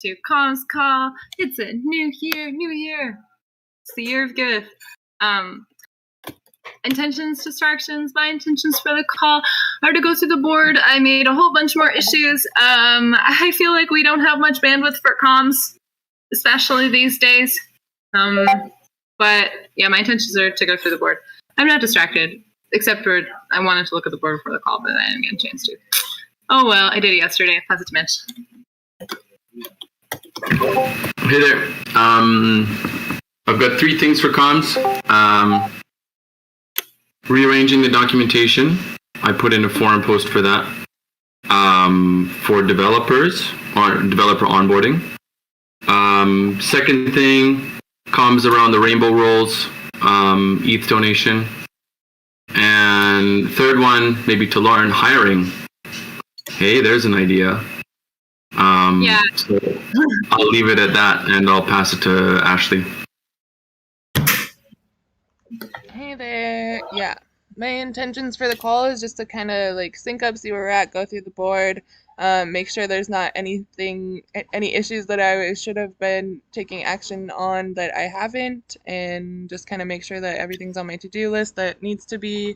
to Comms Call. It's a new year. It's the year of Giveth. Intentions, distractions. My intentions for the call are to go through the board. I made a whole bunch more issues. I feel like we don't have much bandwidth for comms, especially these days. But yeah, my intentions are to go through the board. I'm not distracted, except for I wanted to look at the board before the call, but I didn't get a chance to. Oh well, I did it yesterday. Pass it to Mitch. Hey there. I've got 3 things for comms. Rearranging the documentation. I put in a forum post for that. For developers or developer onboarding. Second thing, comms around the rainbow rolls, ETH donation. And third one, maybe to Lauren, hiring. Hey, there's an idea. Yeah. So I'll leave it at that, and I'll pass it to Ashley. Hey there. Yeah. My intentions for the call is just to kind of like sync up, see where we're at, go through the board, make sure there's not any issues that I should have been taking action on that I haven't, and just kind of make sure that everything's on my to-do list that needs to be.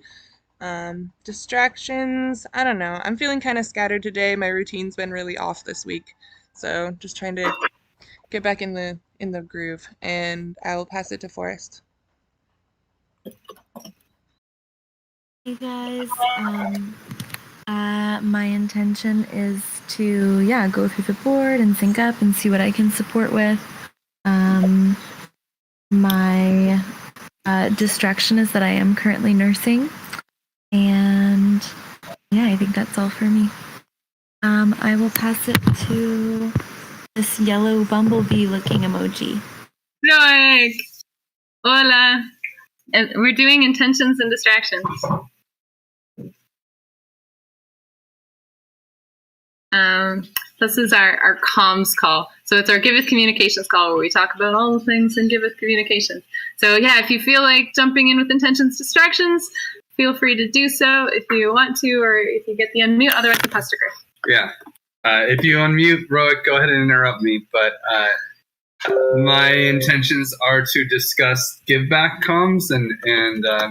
Distractions, I don't know. I'm feeling kind of scattered today. My routine's been really off this week, so just trying to get back in the groove, and I will pass it to Forrest. Hey guys, my intention is to go through the board and sync up and see what I can support with. My distraction is that I am currently nursing, and yeah, I think that's all for me. I will pass it to this yellow bumblebee looking emoji. Like, hola. We're doing intentions and distractions. This is our comms call. So it's our Giveth communications call where we talk about all the things in Giveth communications. So yeah, if you feel like jumping in with intentions, distractions, feel free to do so if you want to, or if you get the unmute. Otherwise, the pastor. Yeah. If you unmute, Roic, go ahead and interrupt me. But my intentions are to discuss give back comms and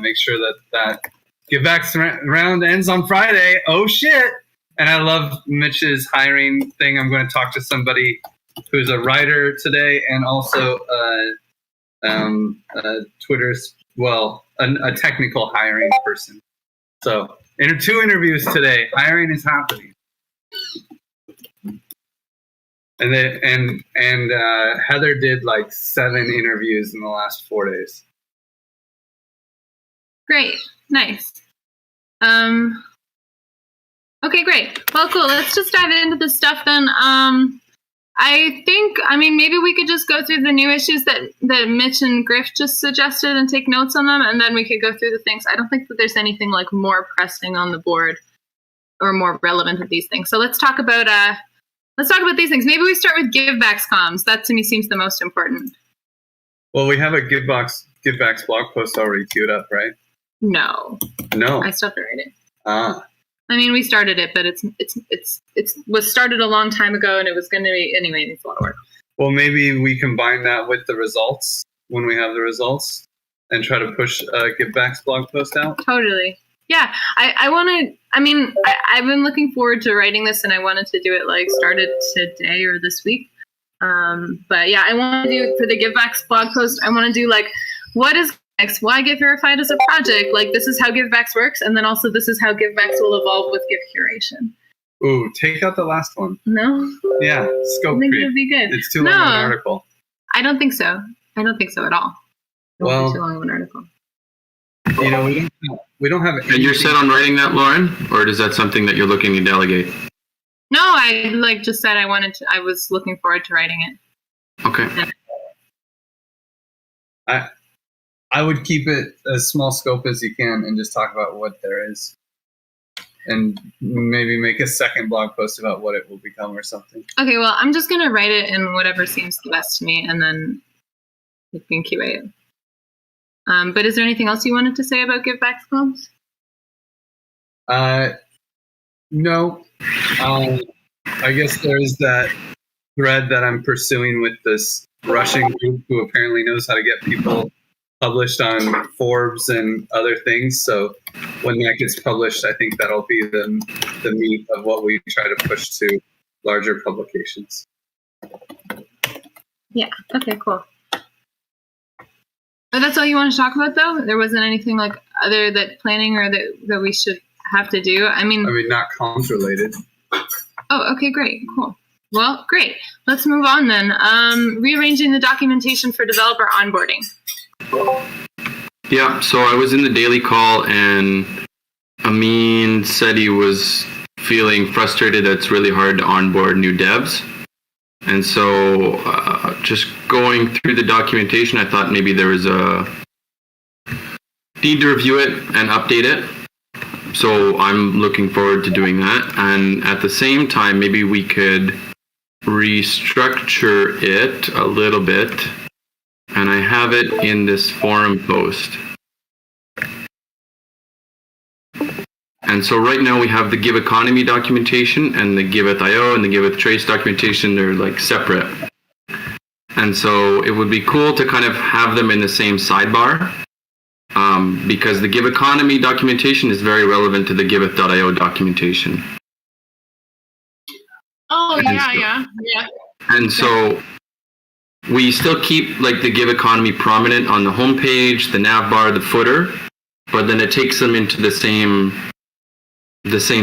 make sure that give back round ends on Friday. Oh shit! And I love Mitch's hiring thing. I'm going to talk to somebody who's a writer today and also Twitter's a technical hiring person. So 2 interviews today. Hiring is happening. And Heather did like 7 interviews in the last 4 days. Great, nice. Okay, great. Well, cool. Let's just dive into this stuff then. Maybe we could just go through the new issues that Mitch and Griff just suggested and take notes on them, and then we could go through the things. I don't think that there's anything like more pressing on the board or more relevant of these things. So let's talk about these things. Maybe we start with givebacks comms. That to me seems the most important. Well, we have a givebacks blog post already queued up, right? No. I still have to write it. I mean, we started it, but it was started a long time ago, and it was going to be anyway. It's a lot of work. Well, maybe we combine that with the results when we have the results, and try to push a givebacks blog post out. Totally. Yeah, I've been looking forward to writing this, and I wanted to do it started today or this week. But yeah, I want to do for the givebacks blog post. I want to do what is why Give Verified as a project? This is how givebacks works, and then also this is how givebacks will evolve with Give Curation. Ooh, take out the last one. No? Yeah, scope I think creep. it would be good. It's too long of an article. I don't think so. I don't think so at all. It won't be too long of an article. We don't have. And you're set on writing that, Lauren, or is that something that you're looking to delegate? No, I just said I was looking forward to writing it. Okay. I would keep it as small scope as you can and just talk about what there is. And maybe make a second blog post about what it will become or something. Okay, well, I'm just going to write it in whatever seems the best to me, and then you can QA it. But is there anything else you wanted to say about givebacks comms? No. I guess there's that thread that I'm pursuing with this Russian group who apparently knows how to get people published on Forbes and other things. So when that gets published, I think that'll be the meat of what we try to push to larger publications. Yeah. Okay, cool. But that's all you want to talk about, though? There wasn't anything like other that planning or that we should have to do? I mean, not comms related. Oh, okay, great. Cool. Well, great. Let's move on then. Rearranging the documentation for developer onboarding. Yeah, so I was in the daily call and Amin said he was feeling frustrated that it's really hard to onboard new devs. And so just going through the documentation, I thought maybe there was a need to review it and update it. So I'm looking forward to doing that. And at the same time, maybe we could restructure it a little bit. And I have it in this forum post. And so right now we have the Give Economy documentation and the Giveth IO and the Giveth Trace documentation. They're like separate. And so it would be cool to kind of have them in the same sidebar because the Give Economy documentation is very relevant to the Giveth.io documentation. Oh, yeah. And so we still keep like the Give Economy prominent on the homepage, the nav bar, the footer, but then it takes them into the same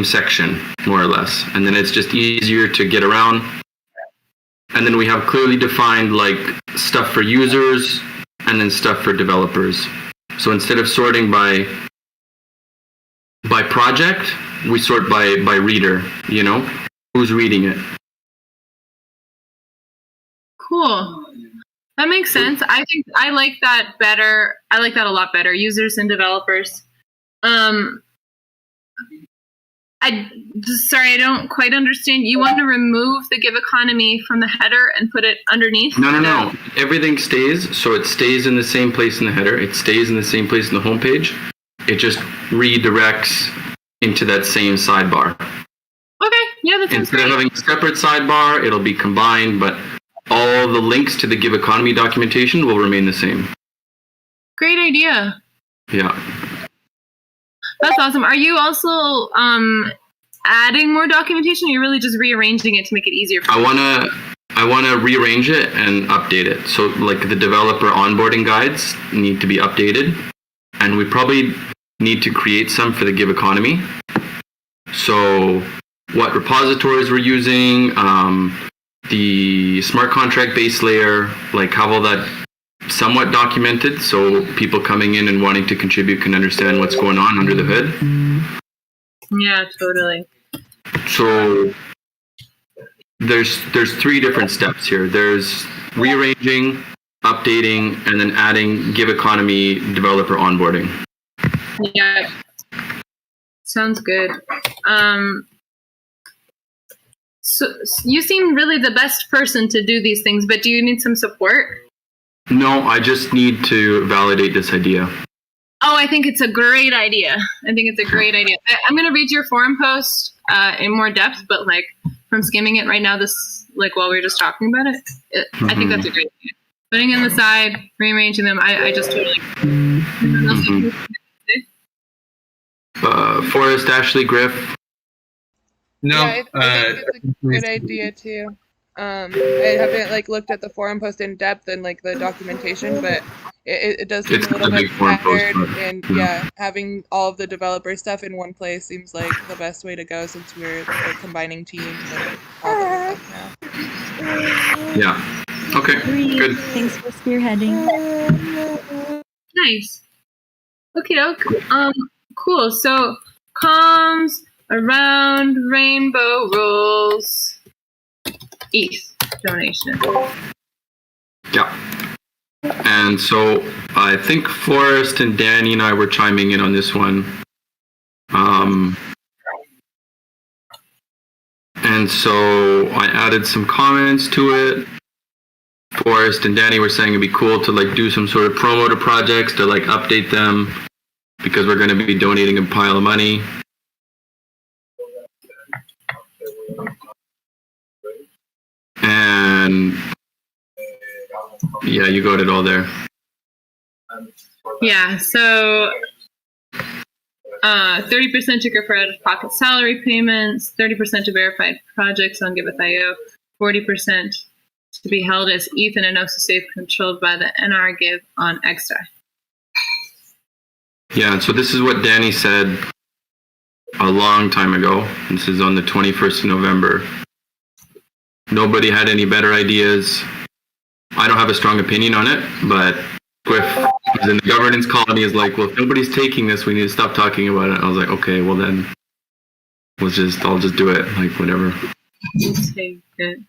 section, more or less. And then it's just easier to get around. And then we have clearly defined like stuff for users and then stuff for developers. So instead of sorting by project, we sort by reader, you know, who's reading it. Cool. That makes sense. I think I like that better. I like that a lot better. Users and developers. Sorry, I don't quite understand. You want to remove the Give Economy from the header and put it underneath? No. Everything stays. So it stays in the same place in the header. It stays in the same place in the homepage. It just redirects into that same sidebar. Okay, yeah, that sounds Instead of having a separate sidebar, it'll be combined, but all the links to the Give Economy documentation will remain the same. Great idea. Yeah. That's awesome. Are you also adding more documentation, or you're really just rearranging it to make it easier for you? I wanna rearrange it and update it. So like the developer onboarding guides need to be updated, and we probably need to create some for the Give Economy. So what repositories we're using, the smart contract base layer, like have all that somewhat documented so people coming in and wanting to contribute can understand what's going on under the hood. Yeah, totally. So there's 3 different steps here. There's rearranging, updating, and then adding Give Economy developer onboarding. Yeah. Sounds good. So you seem really the best person to do these things, but do you need some support? No, I just need to validate this idea. Oh, I think it's a great idea. I'm going to read your forum post in more depth, but like from skimming it right now, like while we were just talking about it, I think that's a great idea. Putting in the side, rearranging them, I just totally. Forrest, Ashley, Griff. No, yeah, I think it's a good idea too. I haven't like looked at the forum post in depth and like the documentation, but it does seem a little bit scattered. And yeah, having all of the developer stuff in one place seems like the best way to go since we're like, combining teams and all that stuff now. Yeah. Okay. Good. Thanks for spearheading. Nice. Okie doke. Cool. So comms around rainbow rules. ETH donation. Yeah. And so I think Forrest and Danny and I were chiming in on this one. And so I added some comments to it. Forrest and Danny were saying it'd be cool to like do some sort of promo to projects to like update them because we're going to be donating a pile of money. And then you got it all there. Yeah, so 30% to go for out-of-pocket salary payments, 30% to verified projects on Giveth.io, 40% to be held as ETH and also safe controlled by the NR Give on Extra. Yeah, and so this is what Danny said a long time ago. This is on the 21st of November. Nobody had any better ideas. I don't have a strong opinion on it, but Swift, who's in the governance colony, is like, well, if nobody's taking this, we need to stop talking about it. I was like, okay, well then, I'll just do it, like whatever. Take it.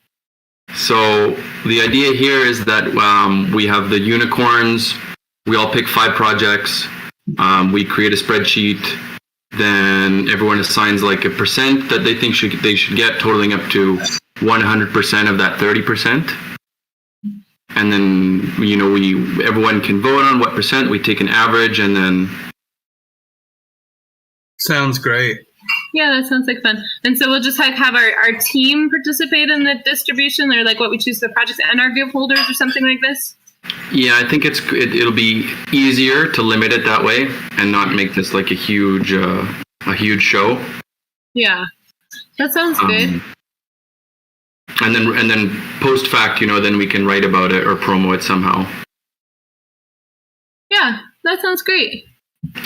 So the idea here is that we have the unicorns. We all pick 5 projects. We create a spreadsheet. Then everyone assigns like a percent that they think they should get, totaling up to 100% of that 30%. And then everyone can vote on what percent. We take an average, and then. Sounds great. Yeah, that sounds like fun. And so we'll just have our team participate in the distribution, or like what we choose the projects and our give holders or something like this. Yeah, I think it'll be easier to limit it that way and not make this like a huge show. Yeah, that sounds good. And then post fact, then we can write about it or promo it somehow. Yeah, that sounds great.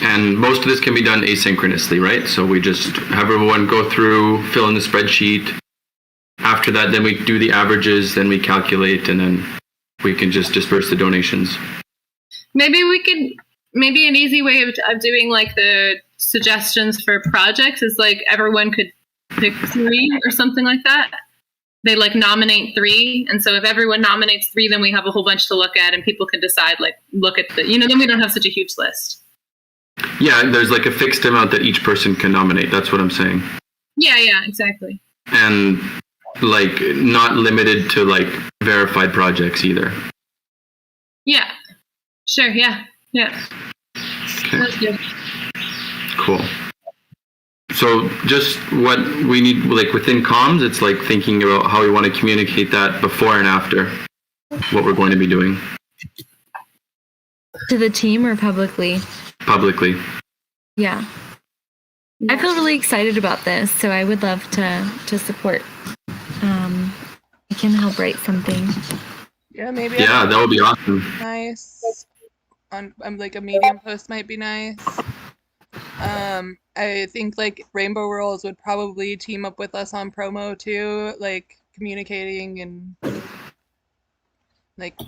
And most of this can be done asynchronously, right? So we just have everyone go through, fill in the spreadsheet. After that, then we do the averages, then we calculate, and then we can just disperse the donations. Maybe an easy way of doing like the suggestions for projects is like everyone could pick 3 or something like that. They like nominate 3, and so if everyone nominates 3, then we have a whole bunch to look at, and people can decide look at then we don't have such a huge list. Yeah, there's like a fixed amount that each person can nominate. That's what I'm saying. Yeah, exactly. And like not limited to like verified projects either. Yeah. Sure, yeah. Okay. That's good. Cool. So just what we need, like within comms, it's like thinking about how we want to communicate that before and after what we're going to be doing. To the team or publicly? Publicly. Yeah. I feel really excited about this, so I would love to support. I can help write something. Yeah, maybe. Yeah, that would be awesome. Nice. On like a Medium post might be nice. I think like Rainbow Rolls would probably team up with us on promo too, like communicating and like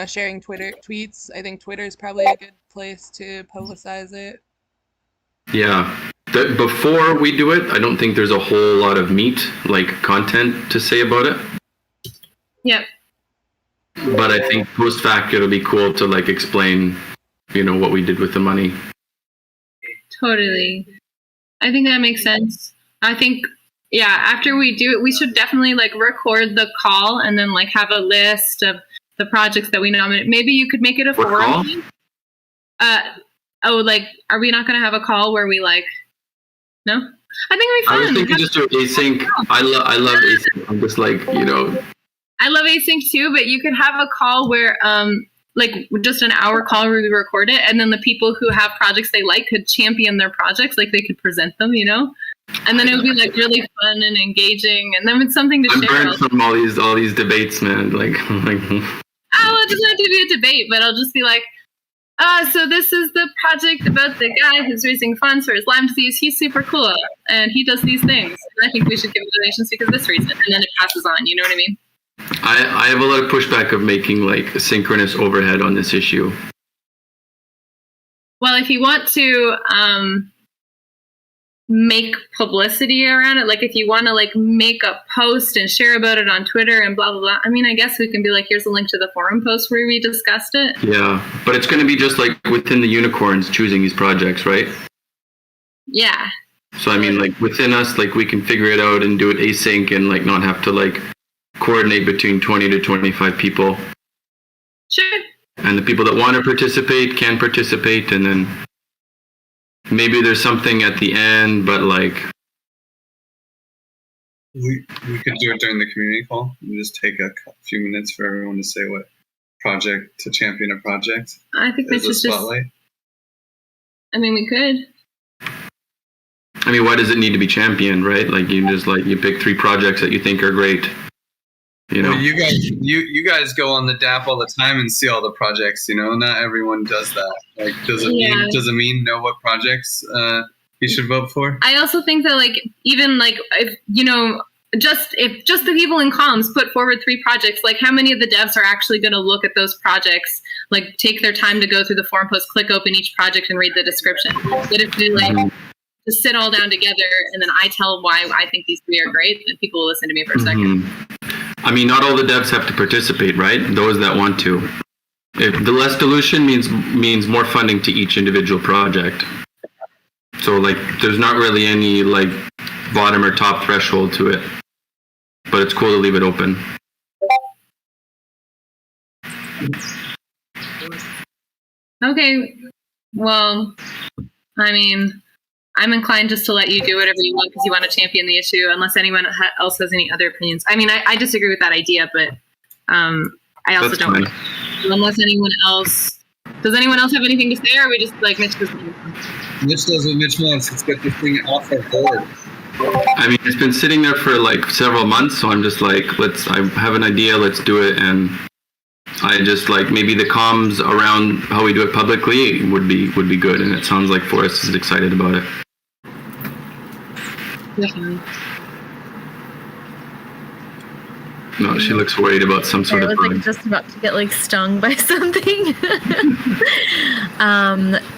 sharing Twitter tweets. I think Twitter is probably a good place to publicize it. Yeah. Before we do it, I don't think there's a whole lot of meat, like content to say about it. Yep. But I think post fact it'll be cool to like explain, what we did with the money. Totally. I think that makes sense. I think, after we do it, we should definitely like record the call and then like have a list of the projects that we nominate. Maybe you could make it a forum. Are we not going to have a call where we like? No, I think it'd be fun. I was thinking just do async. I love async. I'm just like I love async too, but you could have a call where like just an hour call where we record it, and then the people who have projects they like could champion their projects, like they could present them, and then it would be like really fun and engaging, and then it's something to share. I'm burnt from all these debates, man. Like, well, it doesn't have to be a debate, but I'll just be like, so this is the project about the guy who's raising funds for his Lyme disease. He's super cool, and he does these things. And I think we should give donations because of this reason, and then it passes on. You know what I mean? I have a lot of pushback of making like synchronous overhead on this issue. Well, if you want to make publicity around it, like if you want to like make a post and share about it on Twitter and blah blah blah, I mean, I guess we can be like, here's a link to the forum post where we discussed it. Yeah, but it's going to be just like within the unicorns choosing these projects, right? Yeah. So I mean, like within us, like we can figure it out and do it async and like not have to like coordinate between 20 to 25 people. Sure. And the people that want to participate can participate, and then maybe there's something at the end, but like We could do it during the community call and just take a few minutes for everyone to say what project to champion a project. I think that's just spotlight. I mean, we could. I mean, why does it need to be championed, right? Like you pick 3 projects that you think are great. You know, well, you guys go on the DAP all the time and see all the projects. You know, not everyone does that. Like, does it mean know what projects you should vote for? I also think that even if just the people in comms put forward 3 projects, like how many of the devs are actually going to look at those projects, like take their time to go through the forum post, click open each project and read the description. But if they just sit all down together and then I tell why I think these 3 are great, then people will listen to me for a second. I mean, not all the devs have to participate, right? Those that want to. If the less dilution means more funding to each individual project. So there's not really any bottom or top threshold to it, but it's cool to leave it open. Okay, well, I mean, I'm inclined just to let you do whatever you want because you want to champion the issue, unless anyone else has any other opinions. I mean, I disagree with that idea, but I also That's don't. fine. Unless anyone else, does anyone else have anything to say, or are we just Mitch does? Mitch does what Mitch wants. Let's get this thing off our board. I mean, it's been sitting there for several months, so I'm just I have an idea, let's do it, and I just maybe the comms around how we do it publicly would be good, and it sounds like Forrest is excited about it. Definitely. No, she looks worried about some sort of bug. Just about to get stung by something.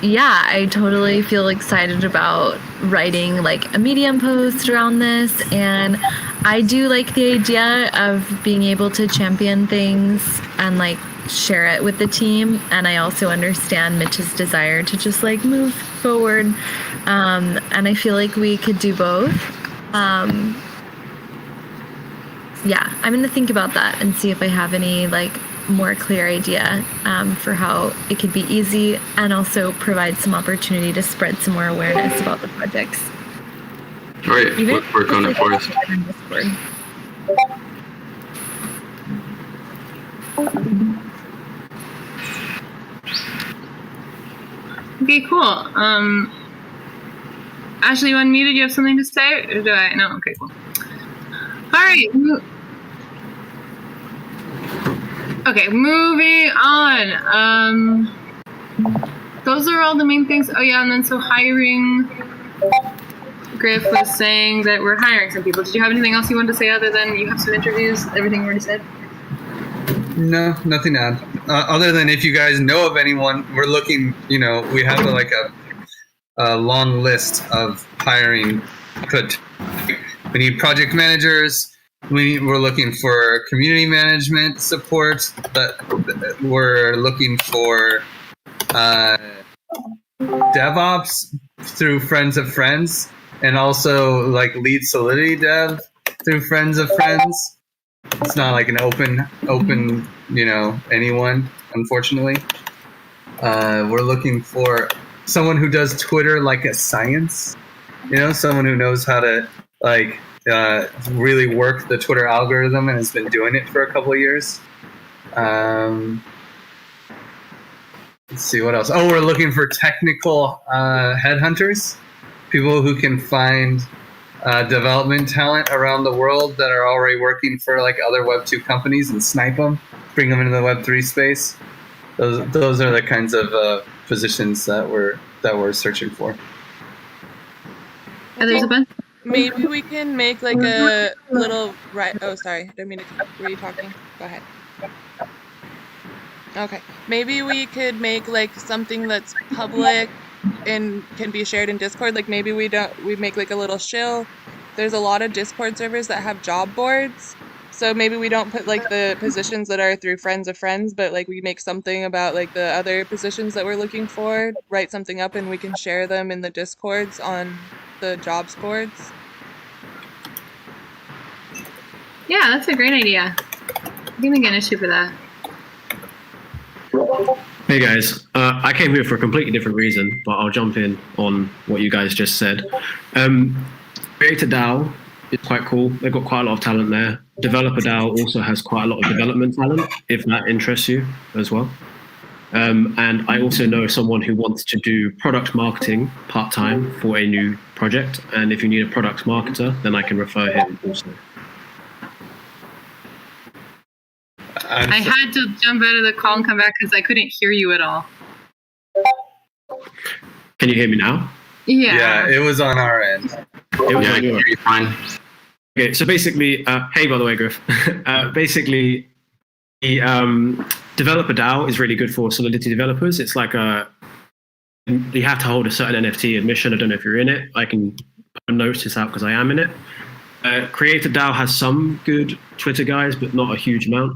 Yeah, I totally feel excited about writing a Medium post around this, and I do like the idea of being able to champion things and share it with the team, and I also understand Mitch's desire to just move forward, and I feel like we could do both. Yeah, I'm going to think about that and see if I have any more clear idea for how it could be easy and also provide some opportunity to spread some more awareness about the projects. All right, let's work on it for us. Okay, cool. Ashley, you unmuted? You have something to say? Or do I? No? Okay, cool. All right. Okay, moving on. Those are all the main things. Oh, yeah, and then so hiring. Griff was saying that we're hiring some people. Did you have anything else you wanted to say other than you have some interviews? Everything you already said? No, nothing to add. Other than if you guys know of anyone, we're looking, we have a long list of hiring. We need project managers. We're looking for community management support. We're looking for DevOps through Friends of Friends, and also lead Solidity dev through Friends of Friends. It's not an open, anyone, unfortunately. We're looking for someone who does Twitter like a science, someone who knows how to really work the Twitter algorithm and has been doing it for a couple of years. Let's see what else. Oh, we're looking for technical headhunters, people who can find development talent around the world that are already working for other Web 2 companies and snipe them, bring them into the Web 3 space. Those are the kinds of positions that we're searching for. And there's a bunch. Maybe we can make a little Oh, sorry, didn't mean to. Were you talking? Go ahead. Okay, maybe we could make something that's public and can be shared in Discord. Maybe we make a little shill. There's a lot of Discord servers that have job boards, so maybe we don't put the positions that are through Friends of Friends, but we make something about the other positions that we're looking for, write something up, and we can share them in the Discords on the jobs boards. Yeah, that's a great idea. I'm gonna get an issue for that. Hey guys, I came here for a completely different reason, but I'll jump in on what you guys just said. Create a DAO is quite cool. They've got quite a lot of talent there. Developer DAO also has quite a lot of development talent, if that interests you as well. And I also know someone who wants to do product marketing part-time for a new project. And if you need a product marketer, then I can refer him also. I had to jump out of the call and come back because I couldn't hear you at all. Can you hear me now? Yeah. Yeah, it was on our end. It was Yeah, I on can your- hear you fine. Okay, so basically, hey, by the way, Griff. Basically, the developer DAO is really good for Solidity developers. It's like you have to hold a certain NFT admission. I don't know if you're in it. I can notice out because I am in it. Creator DAO has some good Twitter guys, but not a huge amount.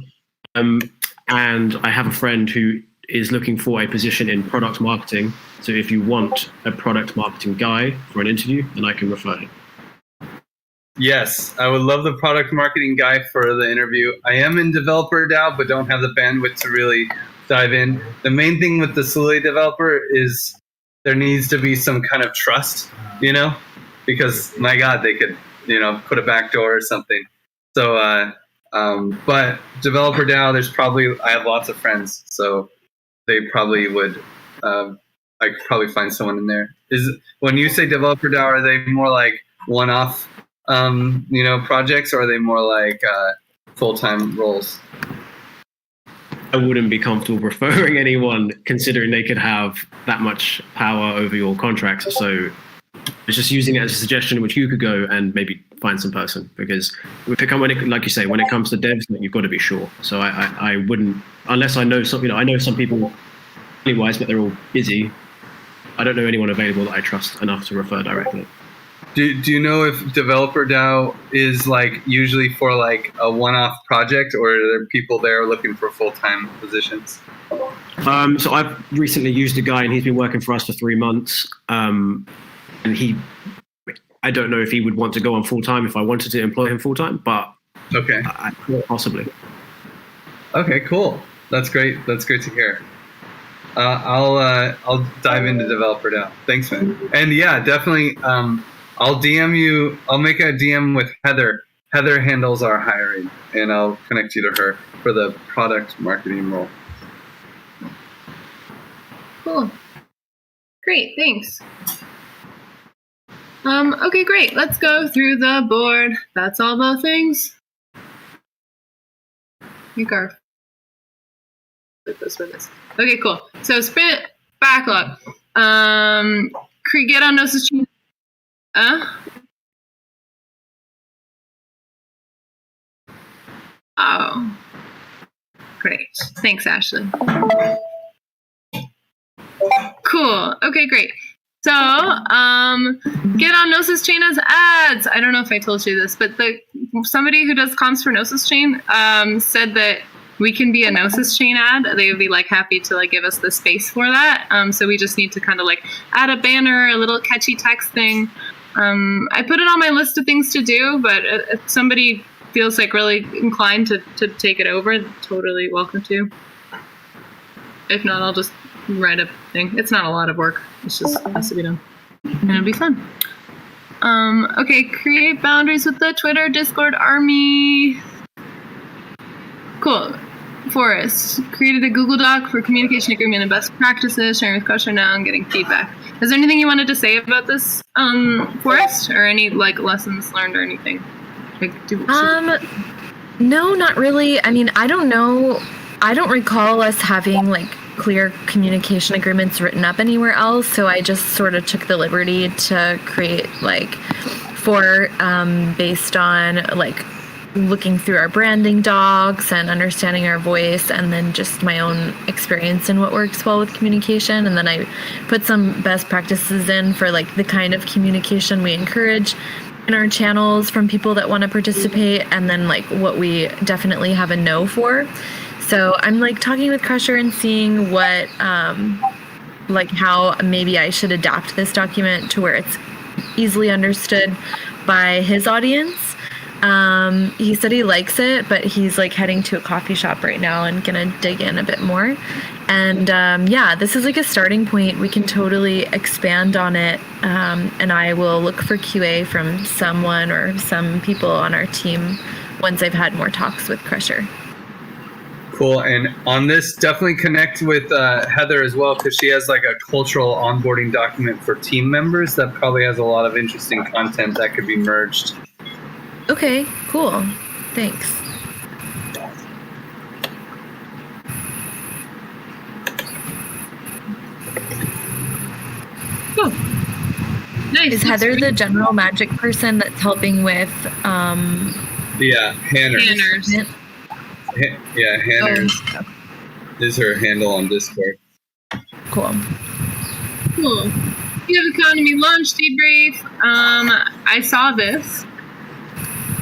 And I have a friend who is looking for a position in product marketing. So if you want a product marketing guy for an interview, then I can refer him. Yes, I would love the product marketing guy for the interview. I am in developer DAO, but don't have the bandwidth to really dive in. The main thing with the Solidity developer is there needs to be some kind of trust, because my God, they could, put a backdoor or something. So, but developer DAO, I have lots of friends, so they probably would, I could probably find someone in there. When you say developer DAO, are they more like one-off projects, or are they more like full-time roles? I wouldn't be comfortable referring anyone considering they could have that much power over your contracts. So it's just using it as a suggestion in which you could go and maybe find some person, because like you say, when it comes to devs, you've got to be sure. So I wouldn't, unless I know some, I know some people wise, but they're all busy. I don't know anyone available that I trust enough to refer directly. Do you know if developer DAO is like usually for like a one-off project, or are there people there looking for full-time positions? So I've recently used a guy, and he's been working for us for 3 months. And I don't know if he would want to go on full-time if I wanted to employ him full-time, but Okay. Possibly. Okay, cool. That's great. That's great to hear. I'll dive into developer DAO. Thanks, man. And yeah, definitely. I'll DM you. I'll make a DM with Heather. Heather handles our hiring, and I'll connect you to her for the product marketing role. Cool. Great, thanks. Okay, great. Let's go through the board. That's all the things. Okay, cool. So sprint backlog. Get on Gnosis chain. Oh, great. Thanks, Ashley. Cool. Okay, great. So, get on Gnosis Chain as ads. I don't know if I told you this, but somebody who does comms for Gnosis Chain said that we can be a Gnosis Chain ad. They would be happy to give us the space for that. So we just need to kind of add a banner, a little catchy text thing. I put it on my list of things to do, but if somebody feels really inclined to take it over, totally welcome to. If not, I'll just write a thing. It's not a lot of work. It's just has to be done. And it'll be fun. Okay, create boundaries with the Twitter, Discord army. Cool. Forrest created a Google Doc for communication agreement and best practices, sharing with Crusher now and getting feedback. Is there anything you wanted to say about this, Forrest, or any lessons learned or anything? No, not really. I mean, I don't know. I don't recall us having clear communication agreements written up anywhere else. So I just sort of took the liberty to create four based on looking through our branding docs and understanding our voice, and then just my own experience in what works well with communication. And then I put some best practices in for the kind of communication we encourage in our channels from people that want to participate, and then what we definitely have a no for. So I'm talking with Crusher and seeing what how maybe I should adapt this document to where it's easily understood by his audience. He said he likes it, but he's heading to a coffee shop right now and gonna dig in a bit more. And yeah, this is like a starting point. We can totally expand on it. And I will look for QA from someone or some people on our team once I've had more talks with Crusher. Cool. And on this, definitely connect with Heather as well, because she has like a cultural onboarding document for team members that probably has a lot of interesting content that could be merged. Okay, cool. Thanks. Cool. Nice. Is Heather the general magic person that's helping with Yeah, Hanners. Banners. Yeah, Hanners is her handle on Discord. Cool. Cool. Give Economy launch debrief. I saw this.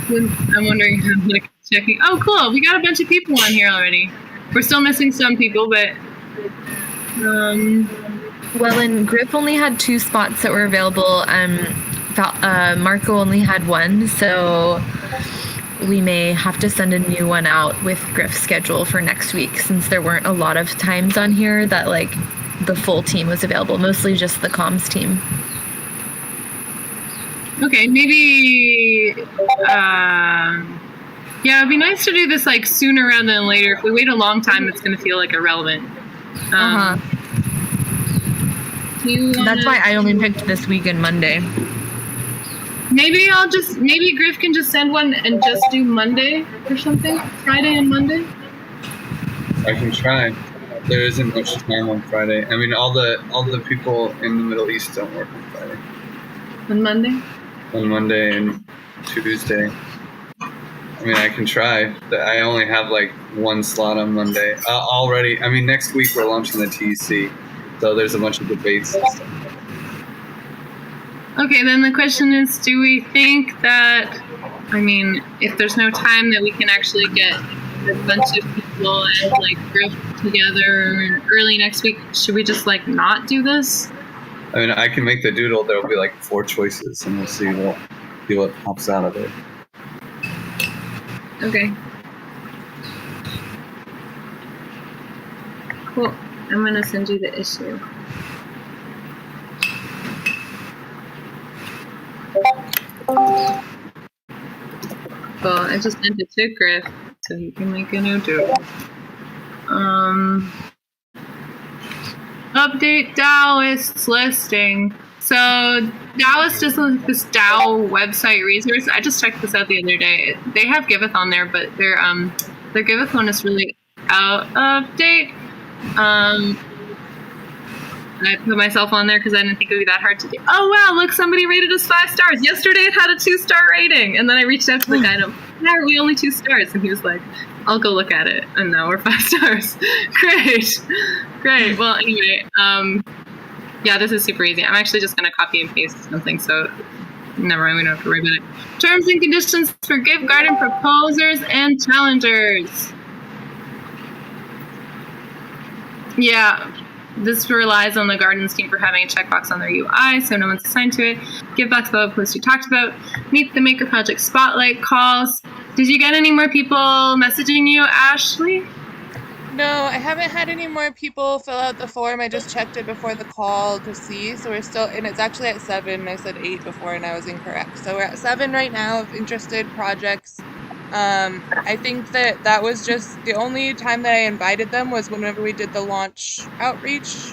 I'm wondering how I'm checking. Oh, cool. We got a bunch of people on here already. We're still missing some people, but well, and Griff only had 2 spots that were available. Marco only had 1, so we may have to send a new one out with Griff's schedule for next week, since there weren't a lot of times on here that like the full team was available, mostly just the comms team. okay, maybe yeah, it'd be nice to do this like sooner rather than later. If we wait a long time, it's going to feel like irrelevant. That's why I only picked this week and Monday. Maybe Griff can just send one and just do Monday or something. Friday and Monday. I can try. There isn't much time on Friday. I mean, all the people in the Middle East don't work on Friday. On Monday. On Monday and Tuesday. I mean, I can try. I only have like 1 slot on Monday already. I mean, next week we're launching the TEC, so there's a bunch of debates and stuff. Okay, then the question is, do we think that, I mean, if there's no time that we can actually get a bunch of people and like Griff together early next week, should we just like not do this? I mean, I can make the doodle. There'll be like 4 choices, and we'll see what pops out of it. Okay. Cool. I'm gonna send you the issue. Well, I just sent it to Griff, so he can make a new doodle. Update Daoist's listing. So Daoist is like this DAO website resource. I just checked this out the other day. They have Giveth on there, but their Giveth one is really out of date. I put myself on there because I didn't think it would be that hard to do. Oh wow, look, somebody rated us 5 stars. Yesterday it had a 2-star rating. And then I reached out to the guy and why are we only 2 stars? And he was like, I'll go look at it. And now we're 5 stars. Great. Well, anyway, yeah, this is super easy. I'm actually just going to copy and paste something, so never mind, we don't have to worry about it. Terms and conditions for Gift Garden proposers and challengers. Yeah, this relies on the Gardens team for having a checkbox on their UI, so no one's assigned to it. Givebox above post you talked about. Meet the Maker Project Spotlight calls. Did you get any more people messaging you, Ashley? No, I haven't had any more people fill out the form. I just checked it before the call to see, so we're still, and it's actually at 7. I said 8 before, and I was incorrect. So we're at 7 right now of interested projects. I think that was just the only time that I invited them was whenever we did the launch outreach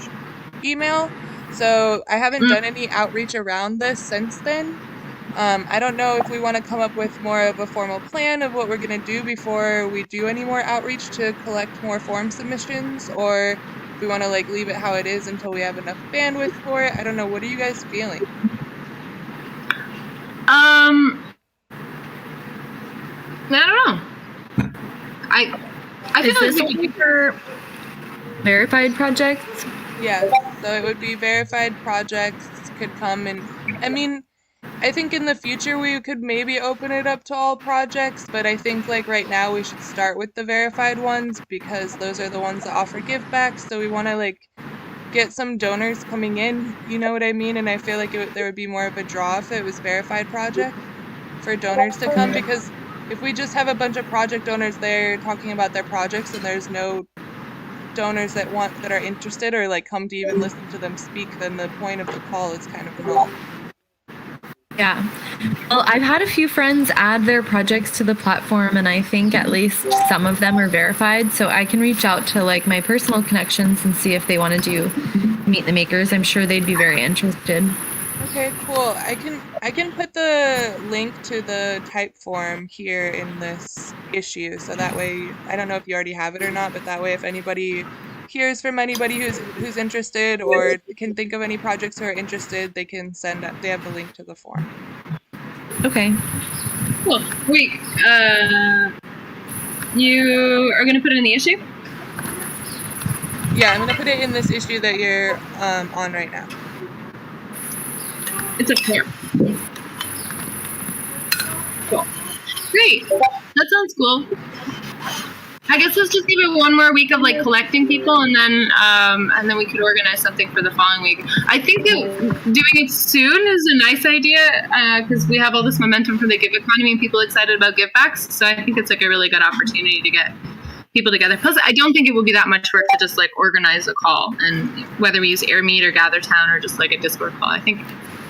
email. So I haven't done any outreach around this since then. I don't know if we want to come up with more of a formal plan of what we're going to do before we do any more outreach to collect more form submissions, or if we want to like leave it how it is until we have enough bandwidth for it. I don't know. What are you guys feeling? I don't know. I feel Is this only for verified projects? Yeah, so it would be verified projects could come, and I mean, I think in the future we could maybe open it up to all projects, but I think like right now we should start with the verified ones because those are the ones that offer givebacks. So we want to like get some donors coming in, you know what I mean? And I feel like there would be more of a draw if it was verified project for donors to come, because if we just have a bunch of project owners there talking about their projects and there's no donors that are interested or like come to even listen to them speak, then the point of the call is kind of null. Yeah. Well, I've had a few friends add their projects to the platform, and I think at least some of them are verified. So I can reach out to like my personal connections and see if they want to do Meet the Makers. I'm sure they'd be very interested. Okay, cool. I can put the link to the type form here in this issue, so that way, I don't know if you already have it or not, but that way if anybody hears from anybody who's interested or can think of any projects who are interested, they can they have the link to the form. Okay. Cool. Wait, you are going to put it in the issue? Yeah, I'm gonna put it in this issue that you're on right now. It's a form. Cool. Great. That sounds cool. I guess let's just give it one more week of like collecting people, and then we could organize something for the following week. I think doing it soon is a nice idea because we have all this momentum from the Give economy and people excited about givebacks. So I think it's like a really good opportunity to get people together. Plus, I don't think it will be that much work to just like organize a call, and whether we use AirMeet or GatherTown or just like a Discord call, I think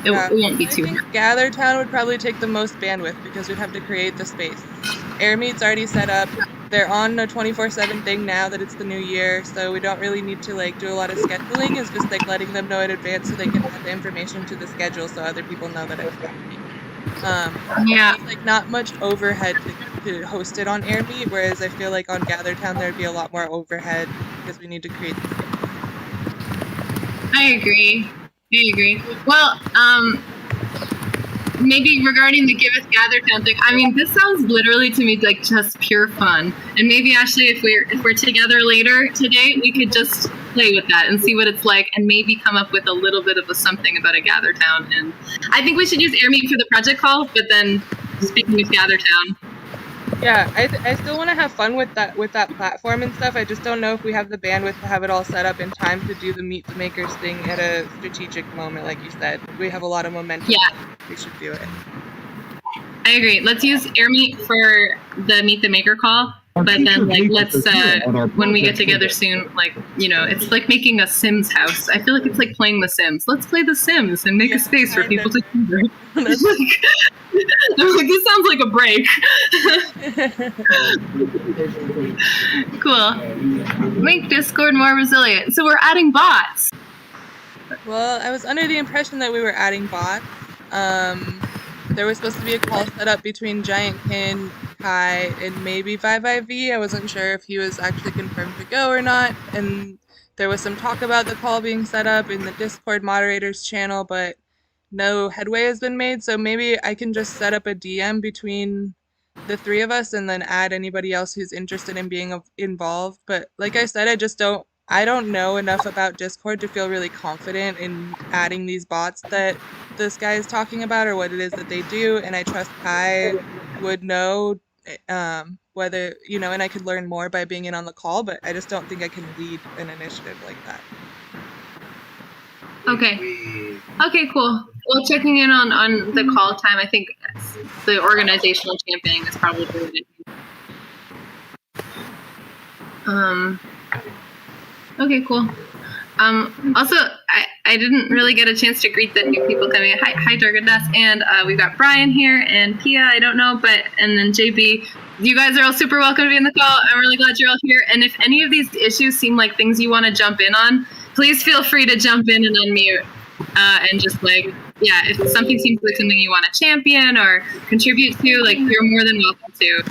it won't be too hard. GatherTown would probably take the most bandwidth because we'd have to create the space. AirMeet's already set up. They're on a 24/7 thing now that it's the new year, so we don't really need to like do a lot of scheduling. It's just like letting them know in advance so they can add the information to the schedule so other people know that it's happening. Yeah. It's like not much overhead to host it on AirMeet, whereas I feel like on GatherTown there'd be a lot more overhead because we need to create the space. I agree. Well, maybe regarding the Giveth GatherTown thing, I mean, this sounds literally to me like just pure fun. And maybe actually, if we're together later today, we could just play with that and see what it's like, and maybe come up with a little bit of something about a GatherTown. And I think we should use AirMeet for the project call. But then, speaking of GatherTown. Yeah, I still want to have fun with that platform and stuff. I just don't know if we have the bandwidth to have it all set up in time to do the Meet the Makers thing at a strategic moment, like you said. We have a lot of momentum. Yeah. We should do it. I agree. Let's use AirMeet for the Meet the Maker call. But then, like, let's, when we get together soon, like, you know, it's like making a Sims house. I feel like it's like playing The Sims. Let's play The Sims and make a space for people to gather. I'm like, this sounds like a break. Cool. Make Discord more resilient. So we're adding bots. Well, I was under the impression that we were adding bots. There was supposed to be a call set up between Giantkin, Kai, and maybe 5IV. I wasn't sure if he was actually confirmed to go or not. And there was some talk about the call being set up in the Discord moderators channel, but no headway has been made. So maybe I can just set up a DM between the three of us and then add anybody else who's interested in being involved. But like I said, I don't know enough about Discord to feel really confident in adding these bots that this guy is talking about or what it is that they do. And I trust Kai would know whether, you know, and I could learn more by being in on the call, but I just don't think I can lead an initiative like that. Okay, cool. Well, checking in on the call time, I think the organizational championing is probably what it is. Okay, cool. Also, I didn't really get a chance to greet the new people coming in. Hi, Durgadas, and we've got Brian here, and Pia, I don't know, and then JB. You guys are all super welcome to be in the call. I'm really glad you're all here. And if any of these issues seem like things you want to jump in on, please feel free to jump in and unmute. And just like, yeah, if something seems like something you want to champion or contribute to, like, you're more than welcome to.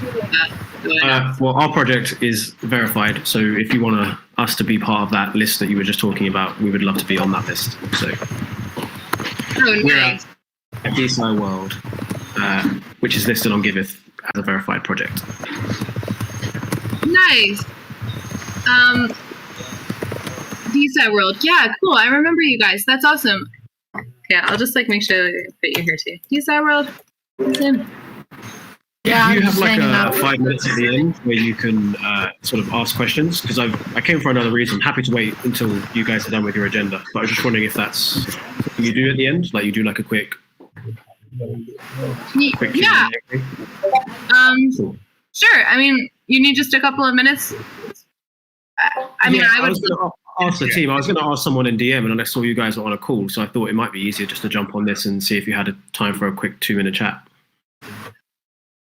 Well, our project is verified, so if you want us to be part of that list that you were just talking about, we would love to be on that list. So we're nice. At DSI World, which is listed on Giveth as a verified project. Nice. DSI World, yeah, cool. I remember you guys. That's awesome. Yeah, I'll just like make sure that you're here too. DSI World. Yeah, you have like 5 minutes at the end where you can sort of ask questions, because I came for another reason. I'm happy to wait until you guys are done with your agenda, but I was just wondering if that's something you do at the end, like you do like a quick yeah. Cool. Sure. I mean, you need just a couple of minutes. I mean, I would. was going to ask the team. I was going to ask someone in DM, and I saw you guys were on a call, so I thought it might be easier just to jump on this and see if you had a time for a quick 2-minute chat.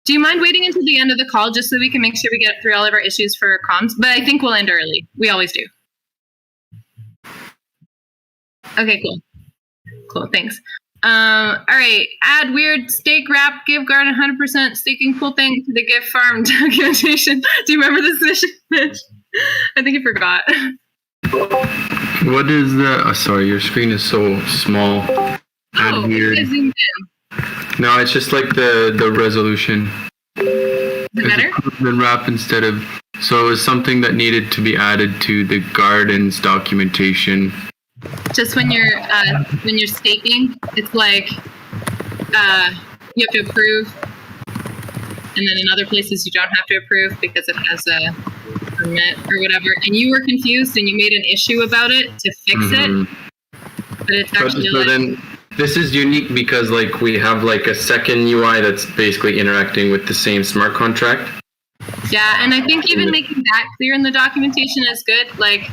Do you mind waiting until the end of the call just so we can make sure we get through all of our issues for comms? But I think we'll end early. We always do. Okay, cool. Cool, thanks. All right, add weird stake wrap give garden 100% staking pool thing to the gift farm documentation. Do you remember this mission, Mitch? I think you forgot. What is that? Oh, sorry, your screen is so small. Add weird. I zoomed in. No, it's just like the resolution. Is it better? Been wrap instead of. So it was something that needed to be added to the gardens documentation. Just when you're staking, it's like you have to approve, and then in other places you don't have to approve because it has a permit or whatever. And you were confused, and you made an issue about it to fix it. But it's actually so then this is unique because like we have like a second UI that's basically interacting with the same smart contract. Yeah, and I think even making that clear in the documentation is good. Like,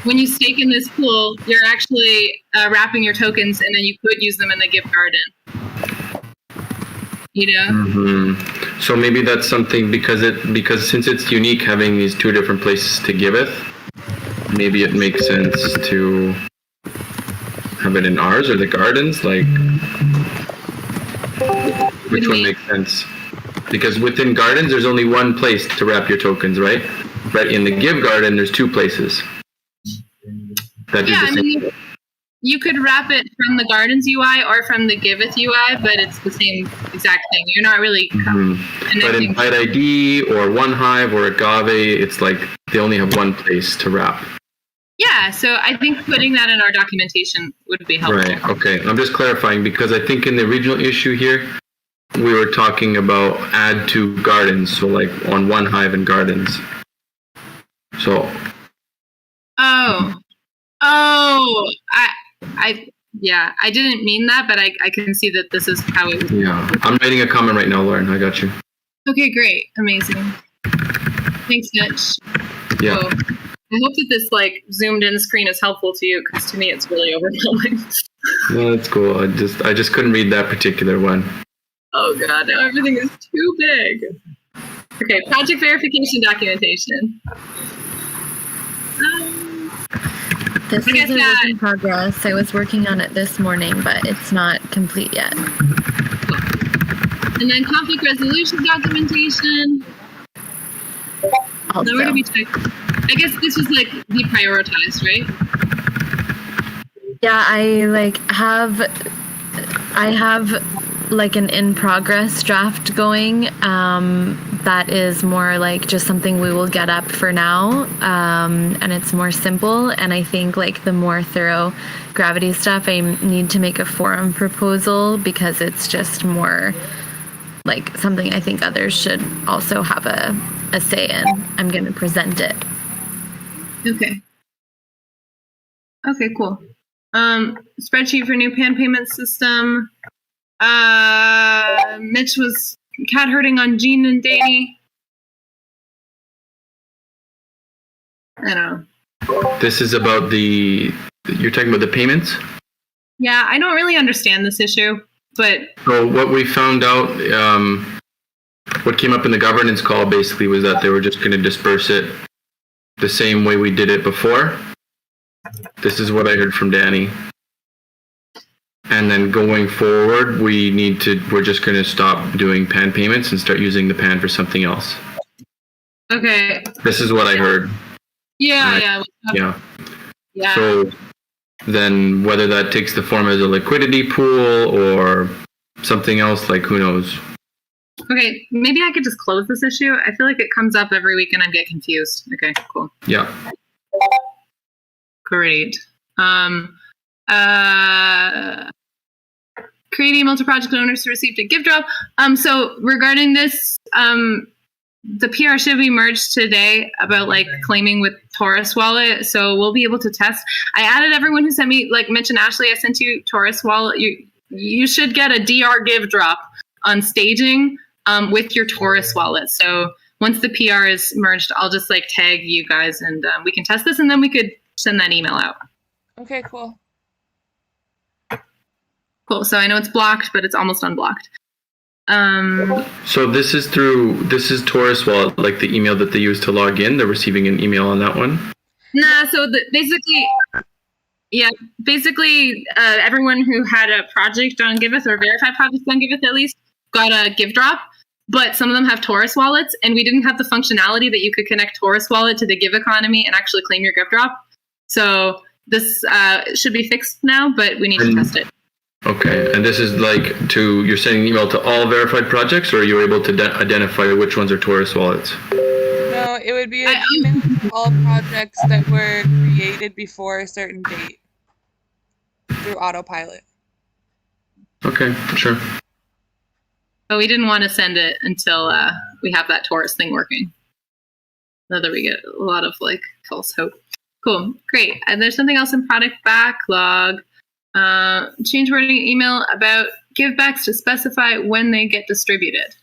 when you stake in this pool, you're actually wrapping your tokens, and then you could use them in the gift garden. You know? So maybe that's something because since it's unique having these two different places to Giveth, maybe it makes sense to have it in ours or the gardens. Like, which one makes sense? Because within gardens, there's only one place to wrap your tokens, right? But in the Give garden, there's two places. I mean, you could wrap it from the Gardens UI or from the Giveth UI, but it's the same exact thing. You're not really But in Byte ID or OneHive or Agave, it's like they only have one place to wrap. Yeah, so I think putting that in our documentation would be helpful. Right, okay. I'm just clarifying because I think in the original issue here, we were talking about add to gardens, so like on OneHive and gardens. So. I didn't mean that, but I can see that this is how it was. Yeah, I'm writing a comment right now, Lauren. I got you. Okay, great. Amazing. Thanks, Mitch. Yeah. So, I hope that this like zoomed in screen is helpful to you, because to me it's really overwhelming. No, that's cool. I just couldn't read that particular one. Oh god, now everything is too big. Okay, project verification documentation. This is a work in progress. I was working on it this morning, but it's not complete yet. And then conflict resolution documentation. Also. Where do we check? I guess this was like deprioritized, right? Yeah, I have like an in progress draft going. That is more like just something we will get up for now. And it's more simple. And I think like the more thorough gravity stuff, I need to make a forum proposal because it's just more like something I think others should also have a say in. I'm going to present it. Okay. Okay, cool. Spreadsheet for new pan payment system. Mitch was cat herding on Jean and Danny. I don't know. This is about you're talking about the payments? Yeah, I don't really understand this issue, but... So what we found out, what came up in the governance call basically was that they were just going to disperse it the same way we did it before. This is what I heard from Danny. And then going forward, we're just going to stop doing PAN payments and start using the PAN for something else. Okay. This is what I heard. Yeah. So then whether that takes the form as a liquidity pool or something else, like who knows? Okay, maybe I could just close this issue. I feel like it comes up every week and I get confused. Okay, cool. Yeah. Great. Create email to project owners to receive a gift drop. So regarding this, the PR should be merged today about like claiming with Taurus Wallet. So we'll be able to test. I added everyone who sent me, like Mitch and Ashley, I sent you Taurus Wallet. You should get a DR give drop on staging with your Taurus Wallet. So once the PR is merged, I'll just like tag you guys and we can test this, and then we could send that email out. Okay, cool. Cool. So I know it's blocked, but it's almost unblocked. So this is Taurus Wallet, like the email that they use to log in. They're receiving an email on that one. Nah. So basically, everyone who had a project on Giveth or verified projects on Giveth at least got a give drop. But some of them have Taurus wallets, and we didn't have the functionality that you could connect Taurus wallet to the Give economy and actually claim your give drop. So this should be fixed now, but we need to test it. Okay, and this is like you're sending an email to all verified projects, or you're able to identify which ones are Taurus wallets? No, it would be an email to all projects that were created before a certain date through autopilot. Okay, sure. But we didn't want to send it until we have that Taurus thing working. So that we get a lot of like false hope. Cool, great. And there's something else in product backlog. Change wording email about givebacks to specify when they get distributed.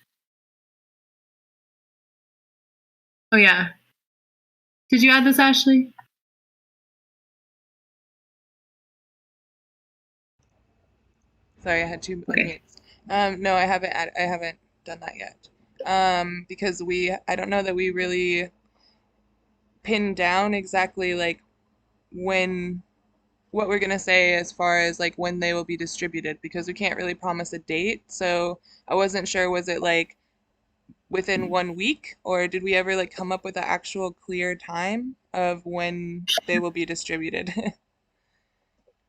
Oh yeah. Did you add this, Ashley? Sorry, I had two. Okay. No, I haven't done that yet. Because I don't know that we really pinned down exactly like what we're gonna say as far as like when they will be distributed, because we can't really promise a date. So I wasn't sure, was it like within 1 week, or did we ever like come up with an actual clear time of when they will be distributed?